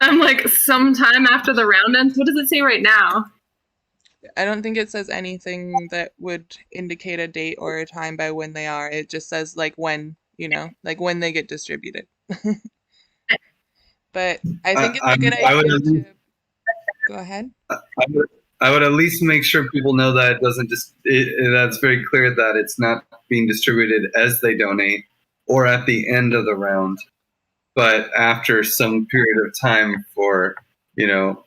I'm like sometime after the round ends. What does it say right now? I don't think it says anything that would indicate a date or a time by when they are. It just says like when, like when they get distributed. But I think it's a good idea to go ahead. I would at least make sure people know that it doesn't that's very clear that it's not being distributed as they donate or at the end of the round, but after some period of time for,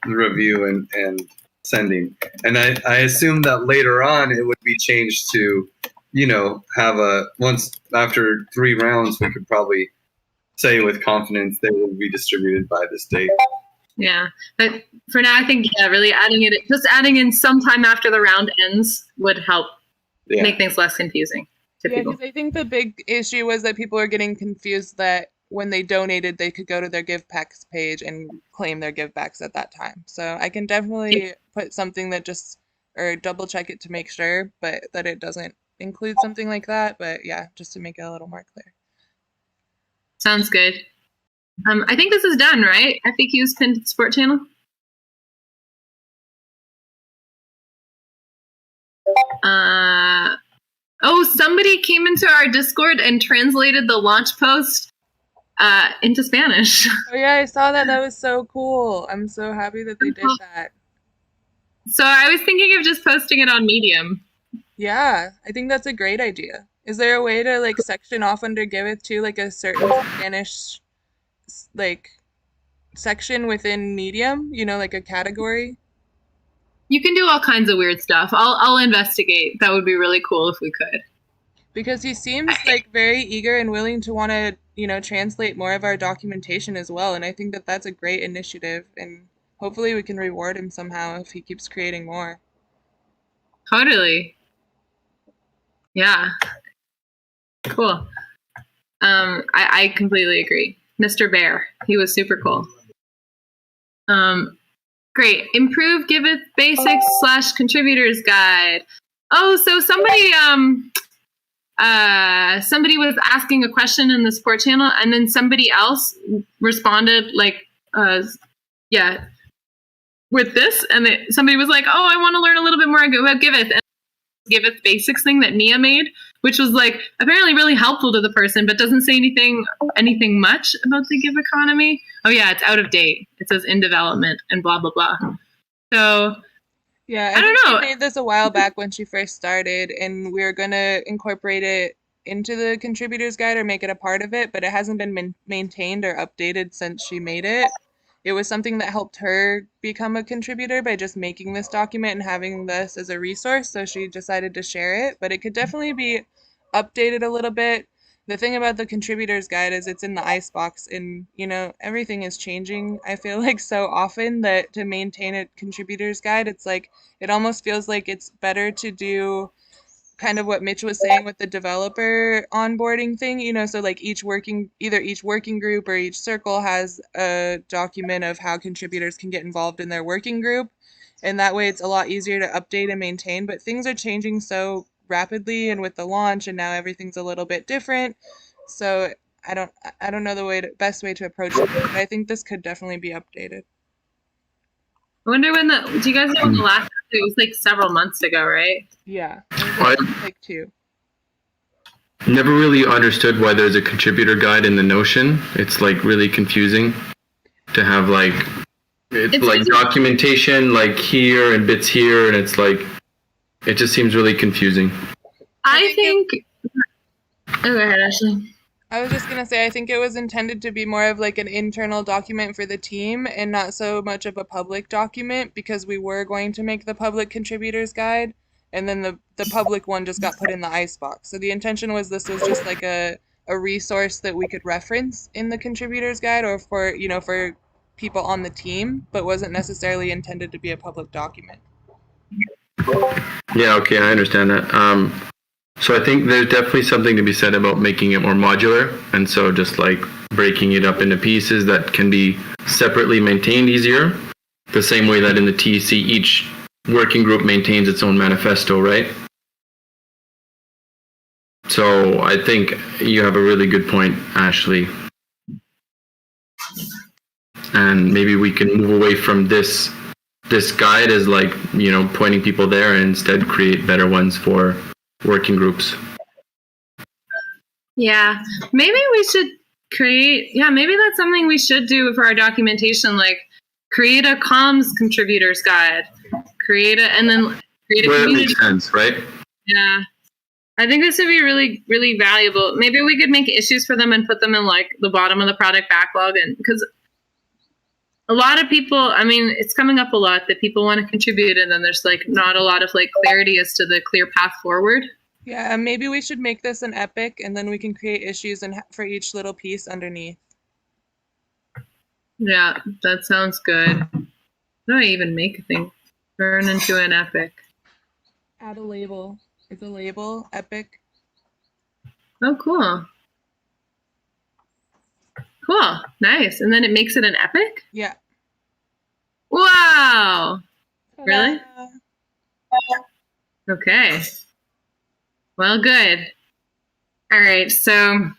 review and sending. And I assume that later on it would be changed to, once after 3 rounds, we could probably say with confidence they will be distributed by this date. Yeah, but for now, I think really adding in sometime after the round ends would help make things less confusing to people. Because I think the big issue was that people are getting confused that when they donated, they could go to their givebacks page and claim their givebacks at that time. So I can definitely put something that or double check it to make sure, but that it doesn't include something like that. But yeah, just to make it a little more clear. Sounds good. I think this is done, right? FAQs pinned to the support channel. Somebody came into our Discord and translated the launch post into Spanish. Oh yeah, I saw that. That was so cool. I'm so happy that they did that. So I was thinking of just posting it on Medium. Yeah, I think that's a great idea. Is there a way to like section off under Giveth too, like a certain Spanish like section within Medium, like a category? You can do all kinds of weird stuff. I'll investigate. That would be really cool if we could. Because he seems like very eager and willing to want to, translate more of our documentation as well. And I think that that's a great initiative. And hopefully we can reward him somehow if he keeps creating more. Totally. Yeah. Cool. I completely agree. Mr. Bear, he was super cool. Great. Improve Giveth basics / contributors guide. Oh, so somebody was asking a question in the support channel, and then somebody else responded with this, and somebody was like, "Oh, I want to learn a little bit more about Giveth." And Giveth basics thing that Nia made, which was like apparently really helpful to the person, but doesn't say anything much about the Give economy. Oh yeah, it's out of date. It says in development and blah blah blah. So yeah, I don't know. She made this a while back when she first started, and we were gonna incorporate it into the contributors guide or make it a part of it, but it hasn't been maintained or updated since she made it. It was something that helped her become a contributor by just making this document and having this as a resource, so she decided to share it. But it could definitely be updated a little bit. The thing about the contributors guide is it's in the icebox, and everything is changing. I feel like so often that to maintain a contributors guide, it's like it almost feels like it's better to do kind of what Mitch was saying with the developer onboarding thing, so like either each working group or each circle has a document of how contributors can get involved in their working group. And that way it's a lot easier to update and maintain, but things are changing so rapidly and with the launch and now everything's a little bit different. So I don't know the best way to approach it, but I think this could definitely be updated. I wonder do you guys know when the last update was? Like several months ago, right? Yeah, it was like 2. Never really understood why there's a contributor guide in the Notion. It's like really confusing to have it's like documentation like here and bits here, and it's like it just seems really confusing. I think. Oh, go ahead, Ashley. I was just going to say, I think it was intended to be more of like an internal document for the team and not so much of a public document, because we were going to make the public contributors guide, and then the public one just got put in the icebox. So the intention was this was just like a resource that we could reference in the contributors guide or for people on the team, but wasn't necessarily intended to be a public document. Yeah, okay, I understand that. So I think there's definitely something to be said about making it more modular, and so just like breaking it up into pieces that can be separately maintained easier, the same way that in the TC each working group maintains its own manifesto, right? So I think you have a really good point, Ashley. And maybe we can move away from this guide as like, pointing people there, and instead create better ones for working groups. Yeah, maybe we should maybe that's something we should do for our documentation, like create a comms contributors guide, create a community. It makes sense, right? Yeah. I think this would be really, really valuable. Maybe we could make issues for them and put them in like the bottom of the product backlog, and because a lot of people, it's coming up a lot that people want to contribute, and then there's like not a lot of like clarity as to the clear path forward. Yeah, and maybe we should make this an epic, and then we can create issues for each little piece underneath. Yeah, that sounds good. How do I even make a thing? Turn into an epic. Add a label. It's a label, epic. Oh, cool. Cool. Nice. And then it makes it an epic? Yeah. Wow. Ta-da. Really? Okay. Well, good. All right. So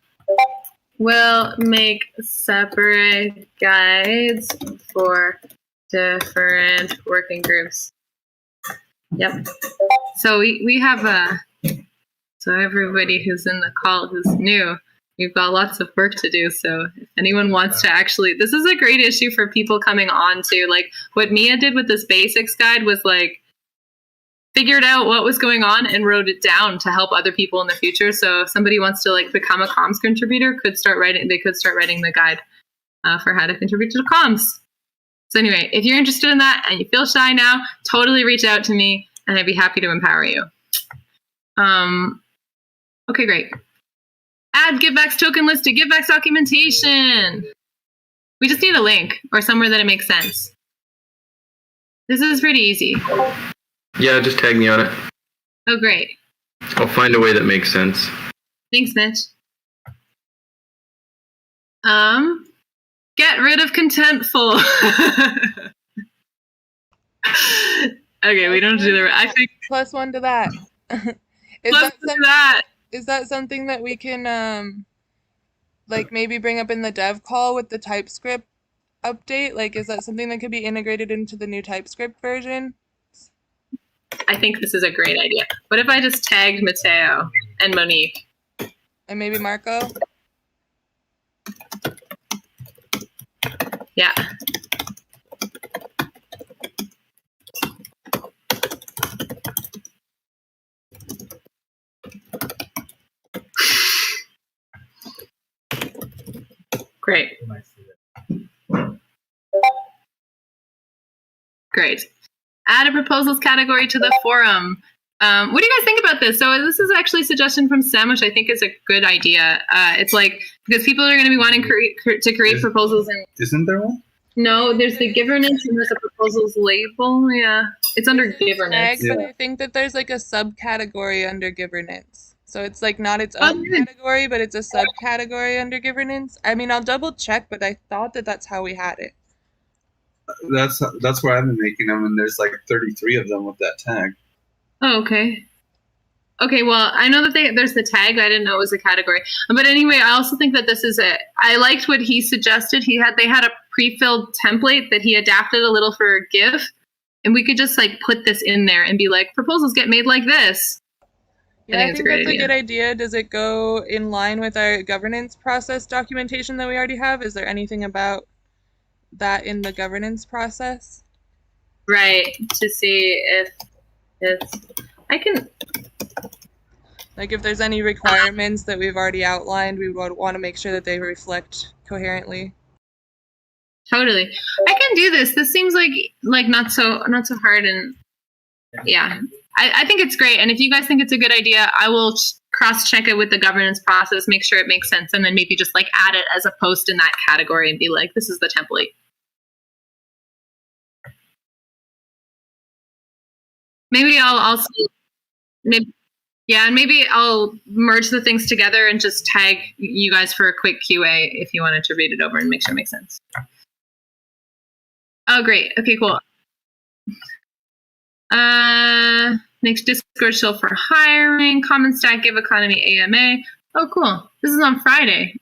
we'll make separate guides for different working groups. Yep. So we have so everybody who's in the call who's new, we've got lots of work to do. So if anyone wants to this is a great issue for people coming on to, like what Mia did with this basics guide was like figured out what was going on and wrote it down to help other people in the future. So if somebody wants to like become a comms contributor, they could start writing the guide for how to contribute to the comms. So anyway, if you're interested in that and you feel shy now, totally reach out to me and I'd be happy to empower you. Okay, great. Add Giveth's token list to Giveth's documentation. We just need a link or somewhere that it makes sense. This is pretty easy. Yeah, just tag me on it. Oh, great. I'll find a way that makes sense. Thanks, Mitch. Get rid of contentful. Okay, we don't do that. I think +1 to that. Is that something that we can like maybe bring up in the dev call with the TypeScript update? Like, is that something that could be integrated into the new TypeScript version? I think this is a great idea. What if I just tagged Mateo and Monique? And maybe Marco? Yeah. Great. Great. Add a proposals category to the forum. What do you guys think about this? So this is actually a suggestion from Sam, which I think is a good idea. It's like, because people are going to be wanting to create proposals. And Isn't there one? no, there's the governance and there's a proposals label. Yeah, it's under governance. But I think that there's like a subcategory under governance. So it's like not its own category, but it's a subcategory under governance. I mean, I'll double check, but I thought that that's how we had it. That's where I've been making them, and there's like 33 of them with that tag. Oh, okay. Okay, well, I know that there's the tag. I didn't know it was a category. But anyway, I also think that this is I liked what he suggested. They had a pre-filled template that he adapted a little for Give, and we could just like put this in there and be like, proposals get made like this. Yeah, I think that's a good idea. Does it go in line with our governance process documentation that we already have? Is there anything about that in the governance process? Right, to see if I can, like, if there's any requirements that we've already outlined, we would want to make sure that they reflect coherently. Totally, I can do this. This seems like not so hard, and yeah, I think it's great. And if you guys think it's a good idea, I will cross-check it with the governance process, make sure it makes sense, and then maybe just like add it as a post in that category and be like, this is the template. Maybe maybe I'll merge the things together and just tag you guys for a quick QA if you wanted to read it over and make sure it makes sense. Oh, great. Okay, cool. Next Discord show for hiring, Common Stack, Give Economy, AMA. Oh, cool. This is on Friday.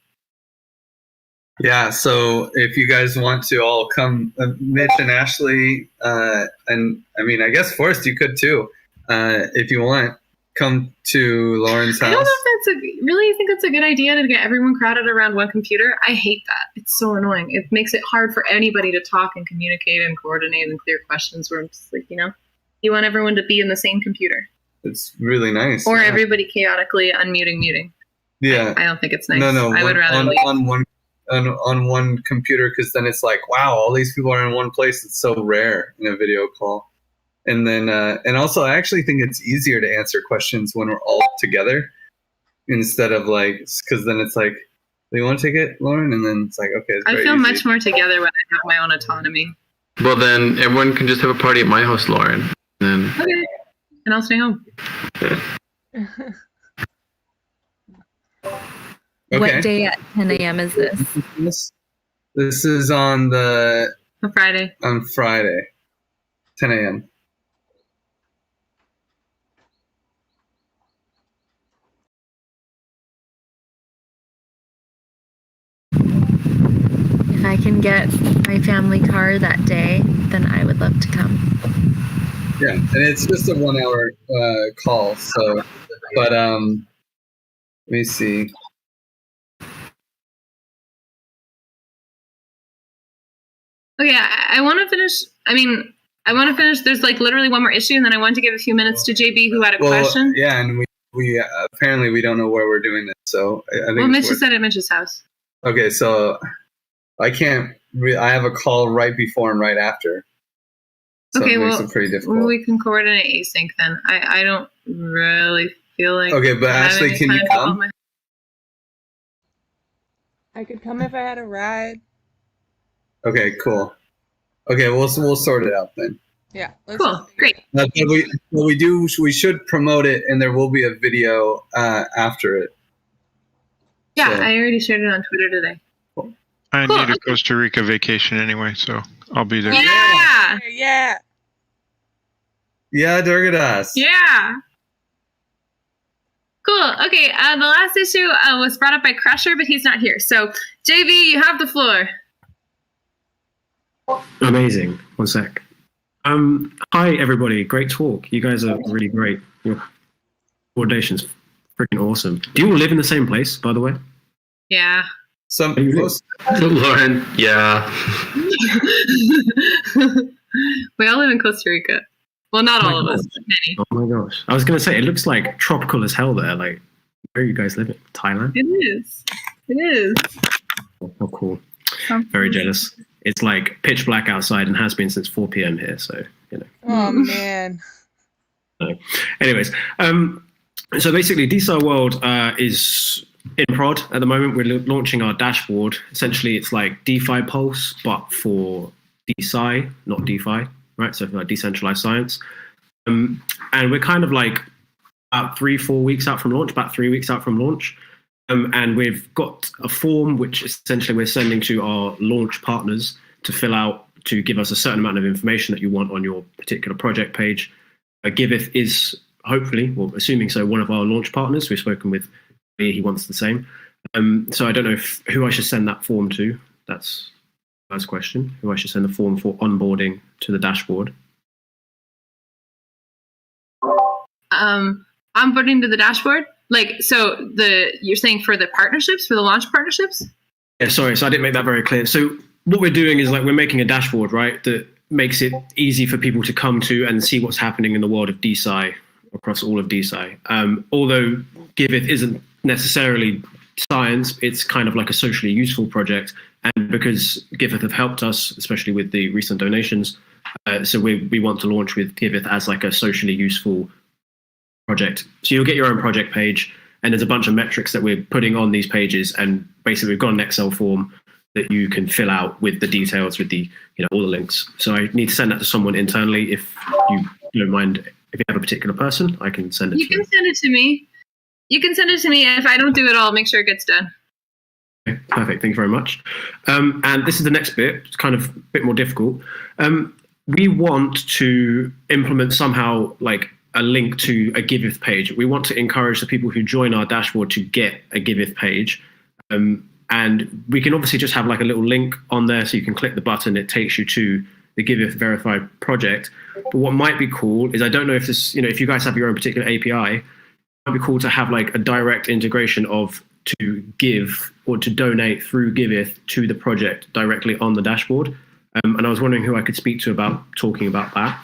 Yeah, so if you guys want to all come, Mitch and Ashley, and I mean, I guess Forrest, you could too, if you want, come to Lauren's house. I don't know if really think that's a good idea to get everyone crowded around one computer. I hate that. It's so annoying. It makes it hard for anybody to talk and communicate and coordinate and clear questions where I'm just like, you want everyone to be in the same computer. It's really nice. Or everybody chaotically muting. Yeah. I don't think it's nice. No, I would rather leave. On one computer, because then it's like, wow, all these people are in one place. It's so rare in a video call. And then and also I actually think it's easier to answer questions when we're all together instead of like, because then it's like, do you want to take it, Lauren? And then it's like, okay, it's I feel much more together when I have my own autonomy. Well, then everyone can just have a party at my house, Lauren. And then... Okay, and I'll stay home. Okay. What day at 10 a.m. is this? This is on Friday. On Friday, 10 a.m. If I can get my family car that day, then I would love to come. Yeah, and it's just a 1 hour call. So, but let me see. Okay, I want to finish. I want to finish. There's like literally one more issue, and then I want to give a few minutes to JB who had a question. Yeah, and we apparently we don't know where we're doing this. So I think. Well, Mitch just said at Mitch's house. Okay, so I can't. I have a call right before and right after. So Okay, it makes well, it pretty difficult. we can coordinate async then. I don't really feel like. Okay, but Ashley, can you come? I could come if I had a ride. Okay, cool. Okay, we'll sort it out then. Yeah. Cool. Great. We should promote it, and there will be a video after it. Yeah, So- I already shared it on Twitter today. I Cool, need a okay. Costa Rica vacation anyway, so I'll be there. Yeah. Yeah. Yeah, Durgadas. Yeah. Cool. Okay. The last issue was brought up by Crusher, but he's not here. So, JV, you have the floor. Amazing. One sec. Hi everybody. Great talk. You guys are really great. Your coordination's freaking awesome. Do you all live in the same place, by the way? Yeah. Some Lauren, yeah. We all live in Costa Rica. Well, not all of us, but many. Oh my gosh. I was gonna say it looks like tropical as hell there. Like, where are you guys living? Thailand? It is. It is. Oh, cool. Very jealous. It's like pitch black outside and has been since 4 p.m. here, so Oh man. No. Anyways, so basically, DeSci World is in prod at the moment. We're launching our dashboard. Essentially, it's like DeFi Pulse, but for DeSci, not DeFi, right? So for like decentralized science. And we're kind of like about 3-4 weeks out from launch, about 3 weeks out from launch. And we've got a form which essentially we're sending to our launch partners to fill out, to give us a certain amount of information that you want on your particular project page. Giveth is hopefully, well, assuming so, one of our launch partners. We've spoken with, he wants the same. So I don't know who I should send that form to. That's the first question. Who I should send the form for onboarding to the dashboard. Onboarding to the dashboard? Like, so you're saying for the partnerships, for the launch partnerships? Yeah, sorry. So I didn't make that very clear. So what we're doing is like we're making a dashboard, right, that makes it easy for people to come to and see what's happening in the world of DeSci across all of DeSci. Although Giveth isn't necessarily science, it's kind of like a socially useful project. And because Giveth have helped us, especially with the recent donations, so we want to launch with Giveth as like a socially useful project. So you'll get your own project page, and there's a bunch of metrics that we're putting on these pages, and basically we've got an Excel form that you can fill out with the details, with the all the links. So I need to send that to someone internally. If you don't mind, if you have a particular person, I can send it to you. You can send it to me. You can send it to me. If I don't do it, I'll make sure it gets done. Okay, perfect. Thank you very much. And this is the next bit. It's kind of a bit more difficult. We want to implement somehow like a link to a Giveth page. We want to encourage the people who join our dashboard to get a Giveth page. And we can obviously just have like a little link on there, so you can click the button, it takes you to the Giveth verified project. But what might be cool is, I don't know if this, if you guys have your own particular API, it might be cool to have like a direct integration to give or to donate through Giveth to the project directly on the dashboard. And I was wondering who I could speak to about talking about that.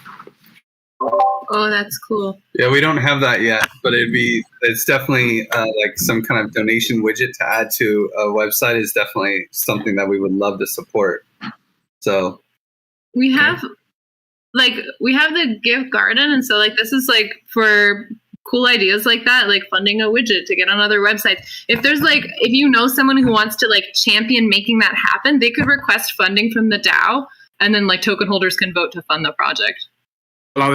Oh, that's cool. Yeah, we don't have that yet, but it's definitely like some kind of donation widget to add to a website is definitely something that we would love to support. So we have the Give Garden, and so like this is like for cool ideas like that, like funding a widget to get on other websites. If there's if someone who wants to like champion making that happen, they could request funding from the DAO, and then like token holders can vote to fund the project. Well,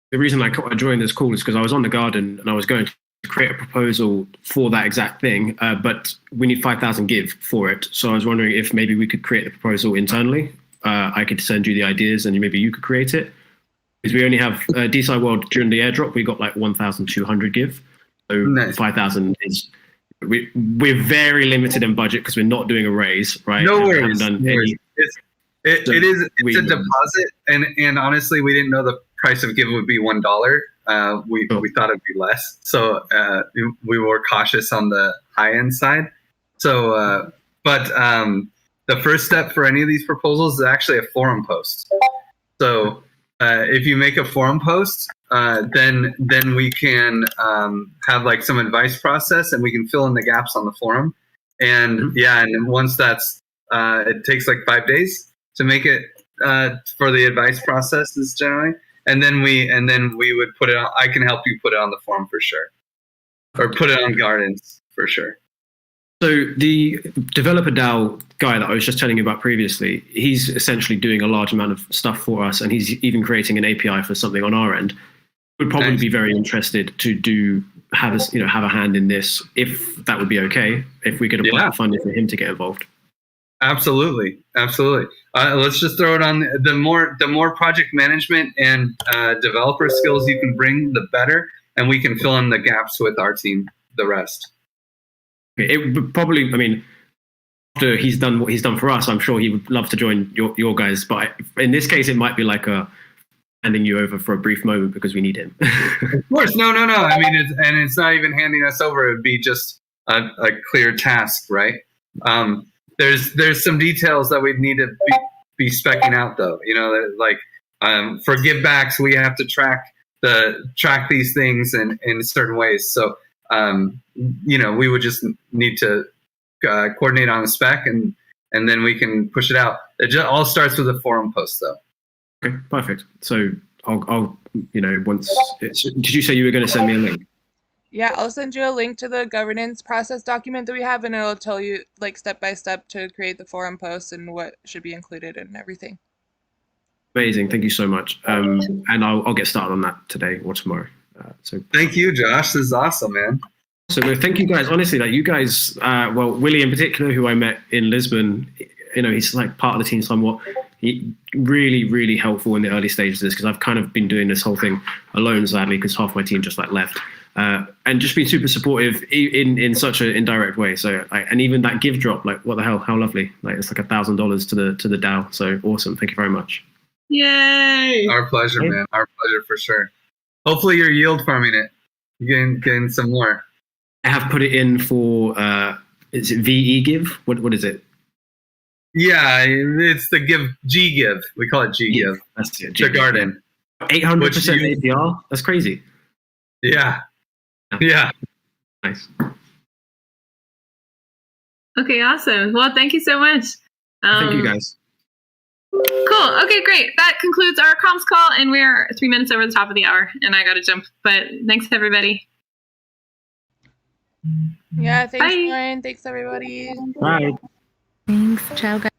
the reason I joined this call is because I was on the garden and I was going to create a proposal for that exact thing, but we need 5,000 give for it. So I was wondering if maybe we could create the proposal internally. I could send you the ideas and maybe you could create it. Because we only have DeSci World during the airdrop, we got like 1,200 give. So nice. 5,000 is, we're very limited in budget because we're not doing a raise, right? No worries. It's a deposit, and honestly, we didn't know the price of give would be $1. We thought it'd be less, so we were cautious on the high end side. So, but the first step for any of these proposals is actually a forum post. So, if you make a forum post, then we can have like some advice process, and we can fill in the gaps on the forum. And and once that's it takes like 5 days to make it for the advice processes generally, and then we would put it on. I can help you put it on the forum for sure, or put it on Gardens for sure. So the developer DAO guy that I was just telling you about previously, he's essentially doing a large amount of stuff for us, and he's even creating an API for something on our end. Would probably be very interested to have a hand in this, if that would be okay, if we could apply for funding for him to get involved. Absolutely. Let's just throw it on. The more project management and developer skills you can bring, the better, and we can fill in the gaps with our team. The rest. It would probably. I mean, after he's done what he's done for us, I'm sure he would love to join your guys. But in this case, it might be like handing you over for a brief moment because we need him. Of course, no. I mean, it's not even handing us over. It would be just a clear task, right? There's some details that we'd need to be specking out, though. Like for givebacks, we have to track these things in certain ways. So we would just need to coordinate on the spec, and then we can push it out. It all starts with a forum post, though. Okay, perfect. So I'll once did you say you were going to send me a link? Yeah, I'll send you a link to the governance process document that we have, and it'll tell you like step by step to create the forum posts and what should be included and everything. Amazing, thank you so much. And I'll get started on that today or tomorrow. So Thank you, Josh. This is awesome, man. So thank you guys. Honestly, like you guys, well, Willie in particular, who I met in Lisbon, he's like part of the team somewhat. He really, really helpful in the early stages of this because I've kind of been doing this whole thing alone, sadly, because half my team just like left. And just been super supportive in such an indirect way. So, and even that give drop, like what the hell, how lovely! Like it's like $1,000 to the DAO. So awesome! Thank you very much. Yay! Our pleasure, man. Our pleasure for sure. Hopefully, you're yield farming it. You're getting some more. I have put it in for. Is it VE give? What is it? Yeah, it's the G give. We call it G give. That's it. The garden. 800% APR. That's crazy. Yeah. Yeah. Nice. Okay, awesome. Well, thank you so much. Thank you, guys. Cool. Okay, great. That concludes our comms call, and we're 3 minutes over the top of the hour, and I got to jump. But thanks, everybody. Yeah, thanks, Bye. Lauren. Thanks, everybody. Bye. Thanks. Ciao, guys.